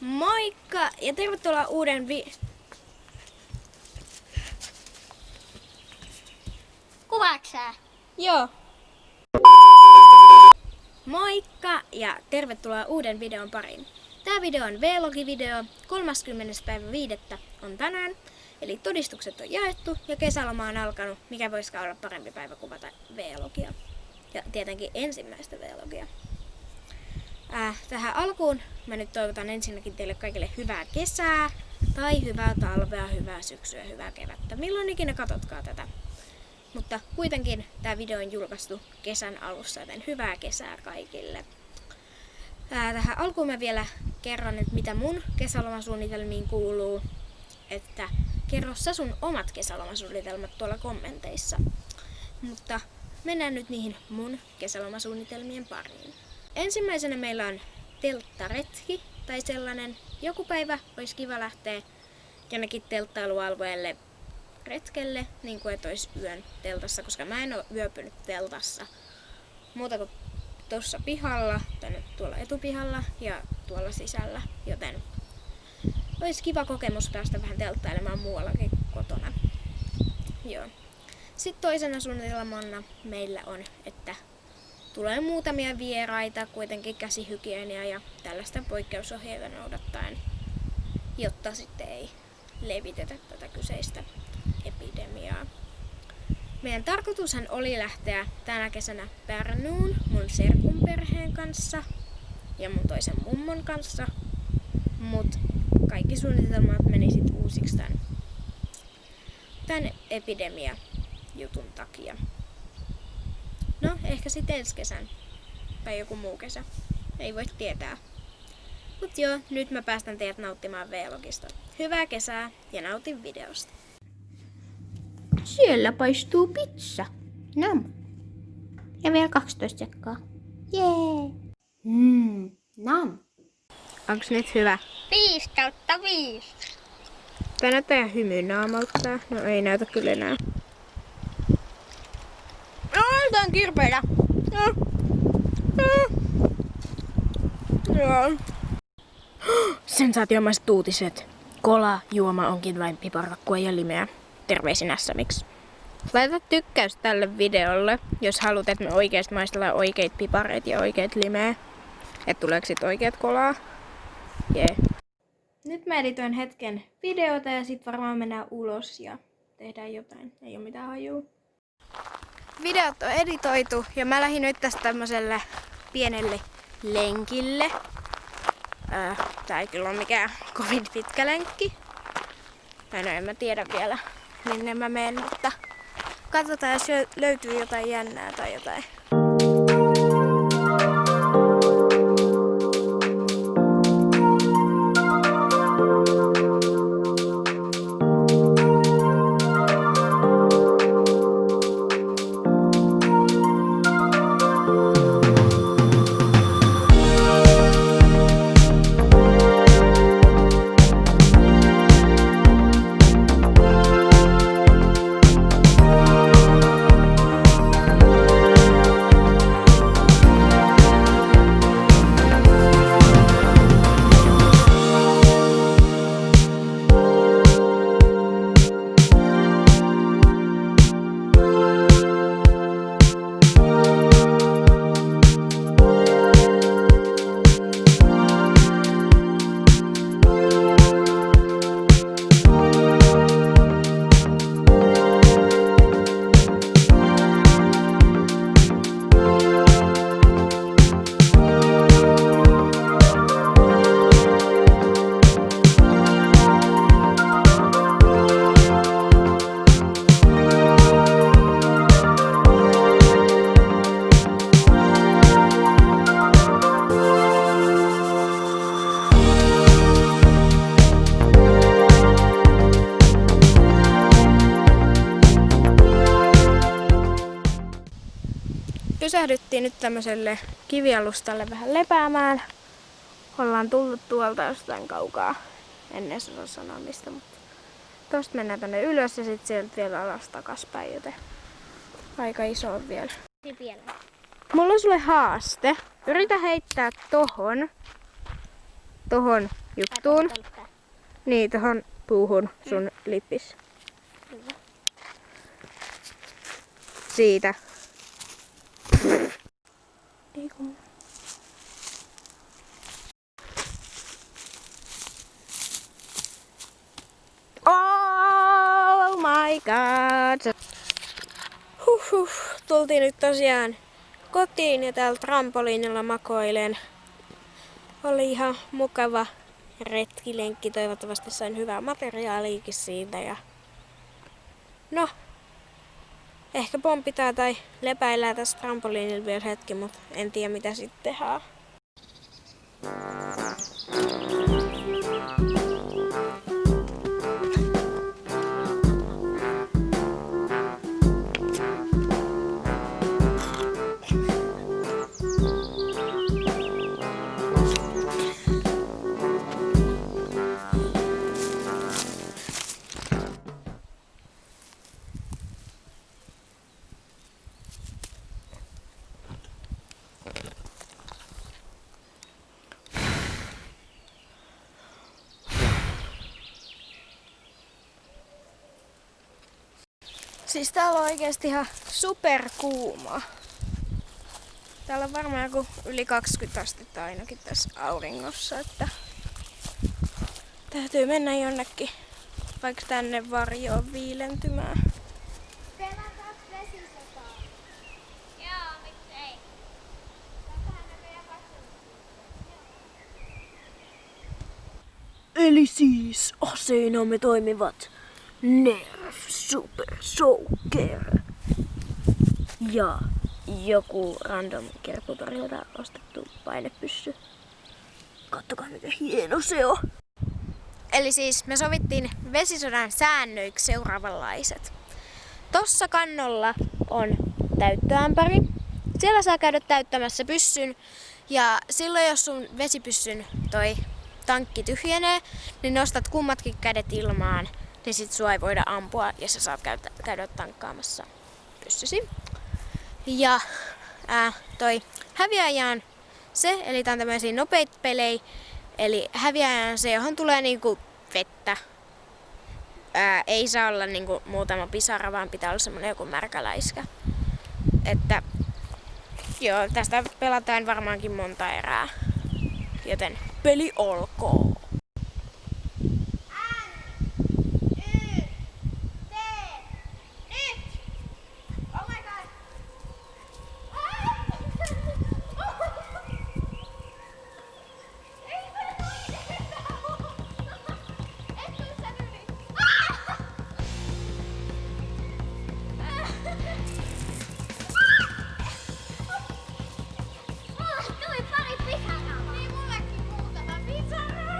Moikka ja tervetuloa uuden Kuvaaksää? Joo. Moikka ja tervetuloa uuden videon pariin. Tää video on vlogivideo. 30.5. on tänään. Eli todistukset on jaettu ja kesäloma on alkanut. Mikä voisikaan olla parempi päivä kuvata vlogia. Ja tietenkin ensimmäistä vlogia. Tähän alkuun mä nyt toivotan ensinnäkin teille kaikille hyvää kesää, tai hyvää talvea, hyvää syksyä, hyvää kevättä. Milloin ikinä katsotkaa tätä. Mutta kuitenkin tämä video on julkaistu kesän alussa, joten hyvää kesää kaikille. Tähän alkuun mä vielä kerron, että mitä mun kesälomasuunnitelmiin kuuluu. Että kerro sä sun omat kesälomasuunnitelmat tuolla kommenteissa. Mutta mennään nyt niihin mun kesälomasuunnitelmien pariin. Ensimmäisenä meillä on telttaretki tai sellainen. Joku päivä olisi kiva lähteä jonnekin telttailualueelle retkelle, niin kuin että olisi yön teltassa, koska mä en ole yöpynyt teltassa muuta kuin tuossa pihalla, tai tuolla etupihalla ja tuolla sisällä, joten olisi kiva kokemus päästä vähän telttailemaan muuallakin kotona. Joo. Sitten toisena suunnitelmana meillä on, että tulee muutamia vieraita, kuitenkin käsihygienia ja tällaista poikkeusohjeita noudattaen, jotta sitten ei levitetä tätä kyseistä epidemiaa. Meidän tarkoitushan oli lähteä tänä kesänä Pärnuun mun serkun perheen kanssa ja mun toisen mummon kanssa, mut kaikki suunnitelmat meni sit uusiksi tän epidemia-jutun takia. No, ehkä sitten ensi kesän tai joku muu kesä. Ei voi tietää. Mut joo, nyt mä päästän teidät nauttimaan vlogista. Hyvää kesää ja nautin videosta. Siellä paistuu pizza. Nam. Ja vielä 12 sekkaa. Jee. Nam. Onks nyt hyvä? 5/5. Tää näyttää ihan hymyn naamalta. No ei näytä kyllä enää. Tää on kirpeillä. Joo. Sensaatiomaiset uutiset. Kola-juoma onkin vain piparakkua ja limeä. Terveisin SMX. Laita tykkäys tälle videolle, jos haluat, että me oikeasti maistellaan oikeit pipareita ja oikeit limeä. Että tuleeko sit oikeat kolaa. Jee. Nyt mä editoin hetken videota ja sit varmaan mennään ulos ja tehdään jotain. Ei oo mitään hajua. Videot on editoitu ja mä lähdin nyt tästä tämmöiselle pienelle lenkille. Tää ei kyllä ole mikään kovin pitkä lenkki. Tai no en mä tiedä vielä minne mä menen, mutta katsotaan jos löytyy jotain jännää tai jotain. Pysähdyttiin nyt tämmöiselle kivialustalle vähän lepäämään. Ollaan tullut tuolta jostain kaukaa. En edes osaa sanoa mistä, mutta tosta mennään tänne ylös ja sitten sieltä vielä alas takaspäin, joten aika iso on vielä. Mulla on sulle haaste. Yritä heittää tohon juttuun. Niin, tohon puuhun sun lippis. Hyvä. Siitä. Ei kun. Oh my god! Tultiin nyt tosiaan kotiin ja täällä trampoliinilla makoilen. Oli ihan mukava retkilenkki. Toivottavasti sain hyvää materiaaliikin siitä. Ja no, ehkä pompitaan tai lepäillään tässä trampoliinilla vielä hetki, mutta en tiedä mitä sitten tehdään. Siis täällä on oikeesti ihan superkuuma. Täällä on varmaan joku yli 20 astetta ainakin tässä auringossa, että täytyy mennä jonnekin vaikka tänne varjoon viilentymään. Pelataan vesisotaa. Joo, miksei. Eli siis aseinamme toimivat Nerf Super Soaker ja joku random kerputorilta ostettu painepyssy. Kattokaa mikä hieno se on! Eli siis me sovittiin vesisodan säännöiksi seuraavanlaiset. Tossa kannolla on täyttöämpäri. Siellä saa käydä täyttämässä pyssyn ja silloin jos sun vesipyssyn toi tankki tyhjenee, niin nostat kummatkin kädet ilmaan, niin sit sua ei voida ampua ja sä saat käydä tankkaamassa pyssysi. Ja toi häviäjä on se, eli tää on tämmöisiä nopeita pelejä, eli häviäjä on se, johon tulee niinku vettä. Ei saa olla niinku muutama pisara, vaan pitää olla semmonen joku märkäläiskä. Että joo, tästä pelataan varmaankin monta erää, joten peli olkoon! Tuli pari pisaraa. Niin mullekin muutama pisara.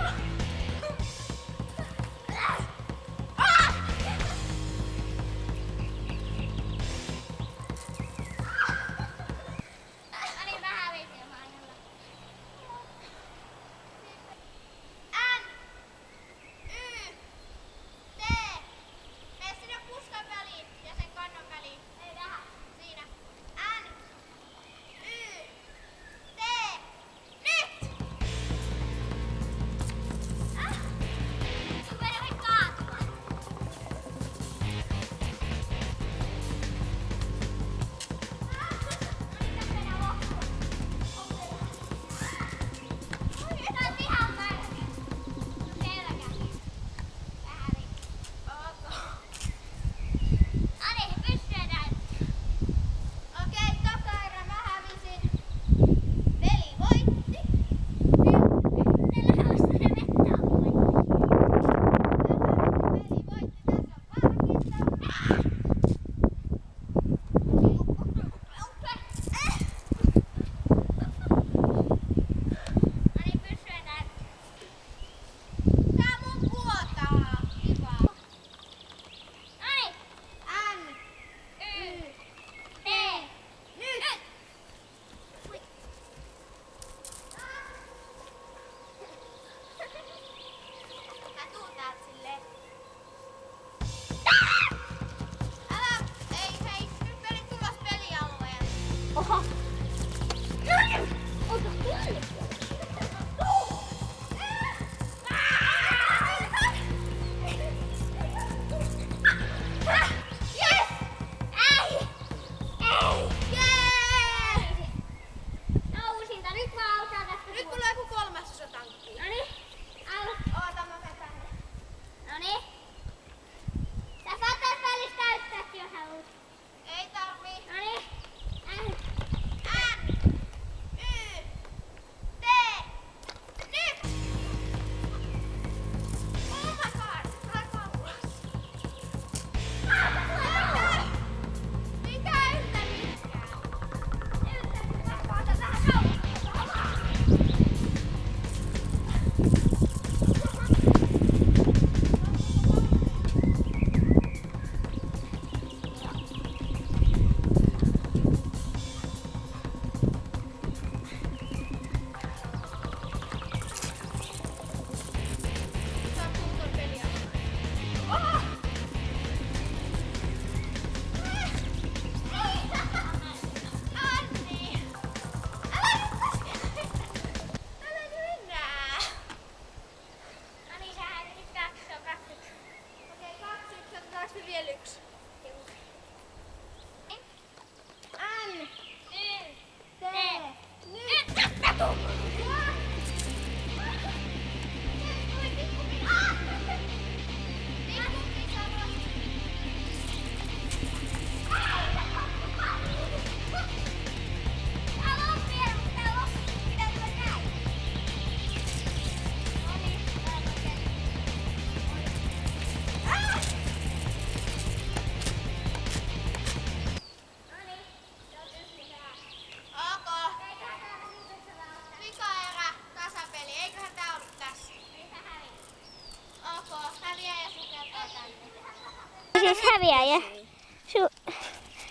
siis häviää ja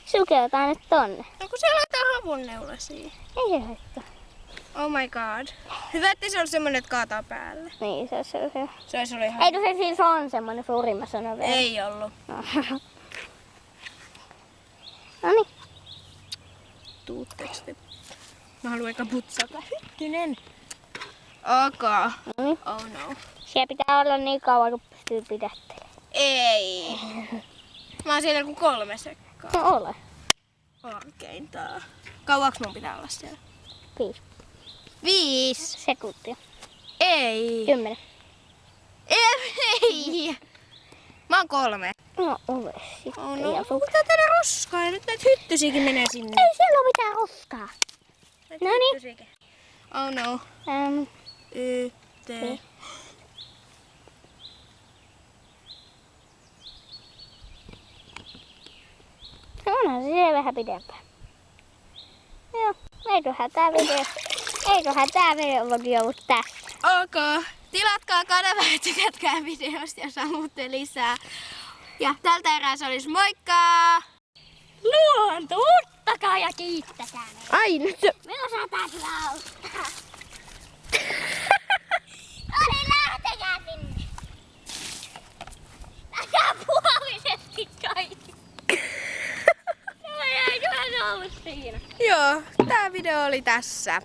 sukeutaan nyt tonne. No kun siellä on havunneulasia. Ei se haittaa. Oh my god. Hyvä, että se on semmonen, että kaataa päälle. Niin, se. Se olisi ollut ihan... Eikö se siis on semmonen suurin, mä sanon vielä. Ei ollut. No niin. Tuutteks te? Mä haluan eikä putsata. Hetkinen. Okay. Niin. Oh no. Siellä pitää olla niin kauan, kun pystyy pidättelemään. Ei. Mä oon siellä kuin 3 sekkaa. No ole. Korkeintaan. Kauaks mun pitää olla siellä? 5 5. sekuntia. Ei. 10. Ei. Mä oon 3. No ole sitten. Oh Ja no. Mutta tänne roskaa ja nyt näitä hyttysiäkin menee sinne. ei siellä ole mitään roskaa. Näitä Noniin. hyttysiäkin. Oh no. T. Onhan se siellä vähän pidempään. Joo, eiköhän tää videologi ollut tässä. Ok. Tilatkaa kanava ja tykätkää videosta ja saavutte lisää. Ja tältä erää se olisi moikka! Luonto, uttakaa ja kiittäkää meitä. Ai nyt se... Me osataan kyllä auttaa. No niin, lähtekää sinne. Lähdetään puolisesti kaikki. No jäiköhän se ollut siinä. Joo, tää video oli tässä.